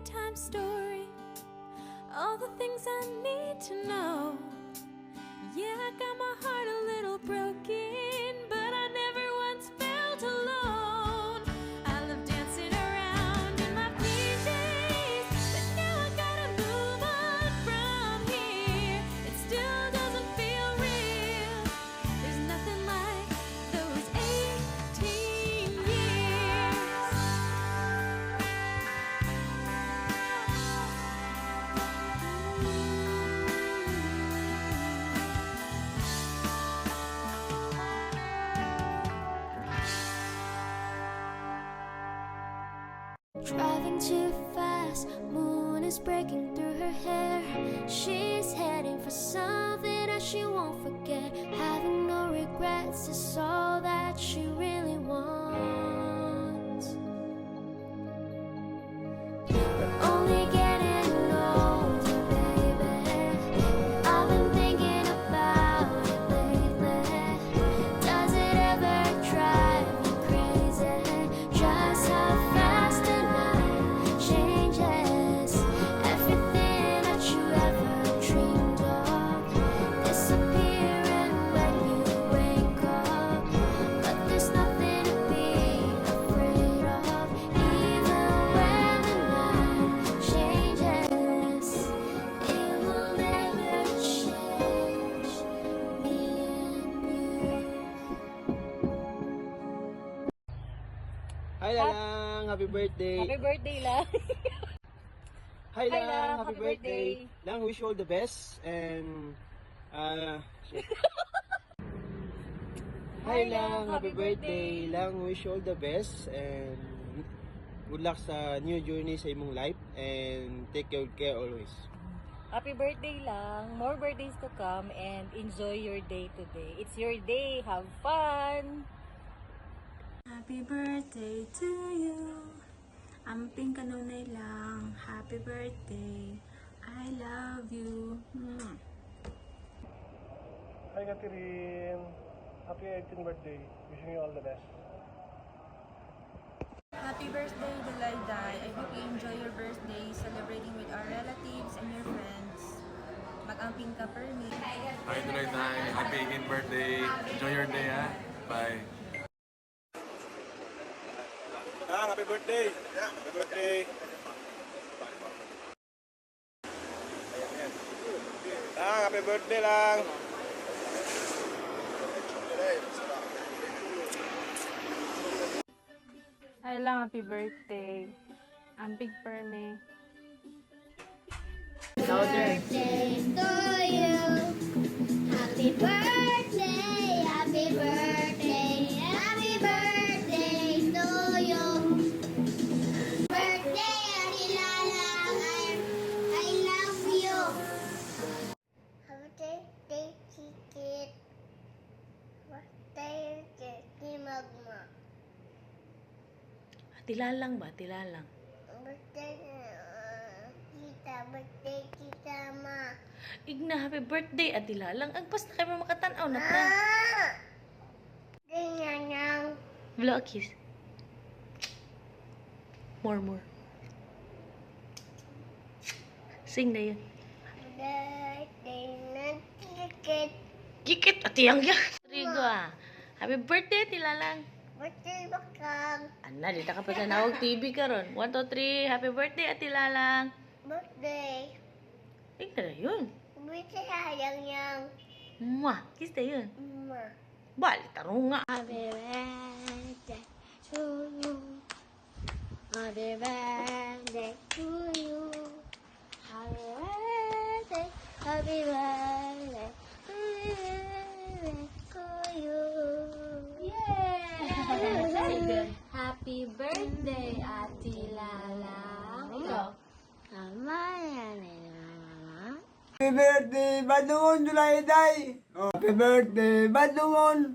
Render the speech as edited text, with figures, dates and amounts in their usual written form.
bedtime story, all the things I need to know. Yeah, I got my heart a little broken, but I never once felt alone. I love dancing around in my PJs, but now I gotta move on from here. It still doesn't feel real. There's nothing like those 18 years. Driving too fast, moon is breaking through her hair. She's heading for something that she won't forget. Having no regrets is all that she really wants. We're only getting older, baby. I've been thinking about it lately. Does it ever drive you crazy? Just how fast the night changes. Everything that you ever dreamed of disappearing when you wake up. But there's nothing to be afraid of. Even when the night changes, it will never change me and you. Hi lang, happy birthday. Happy birthday lang. Hi lang, lang, happy happy birthday. birthday. Lang, wish you all the best and shit. Hi lang, happy birthday. Lang, wish you all the best and good luck sa new journey sa imong life and take good care always. Happy birthday lang. More birthdays to come and enjoy your day today. It's your day. Have fun. Happy birthday to you. Amping kanunay lang. Happy birthday. I love you. Hi Catherine! Happy 18th birthday. Wishing you all the best. Happy birthday, Delayday. I hope you enjoy your birthday celebrating with our relatives and your friends. Mag-amping ka per me. Hi, Duray. Happy 18th birthday. Enjoy your day, ha? Bye. Happy birthday! Happy birthday! Happy birthday lang! Hi lang, happy birthday. Amping per me. Birthday to you. Happy birthday, happy birthday, happy birthday to you. Birthday, Arilala, I love you. Happy birthday, Kikit. Birthday, Kiki Magma. Tilalang ba? Tilalang. Birthday, Kita. Birthday, Kita Ma. Igna, happy birthday. At tilalang. Agpas na kayo makatanaw na ta. Ganyan. Blow a kiss. More. Sing na yun. Birthday na Kikit. Kikit. At yang yan. Rigo ah. Happy birthday, tilalang. Birthday bakang. Ana, dito ka pa sa nawag TV ka ron. 1, 2, 3. Happy birthday, Ate Lalang. Birthday. Igna na yun. Birthday sayang yang. Mwah. Kiss na yun. Ma. Bali, tarong nga. Happy birthday to you. Happy birthday to you. Happy birthday. Happy birthday. Happy birthday to you. Happy birthday, Ate Lalang. Ikaw? Tama yan eh, Mama. Happy birthday, Badungon, July Day! Oh, happy birthday, Badungon!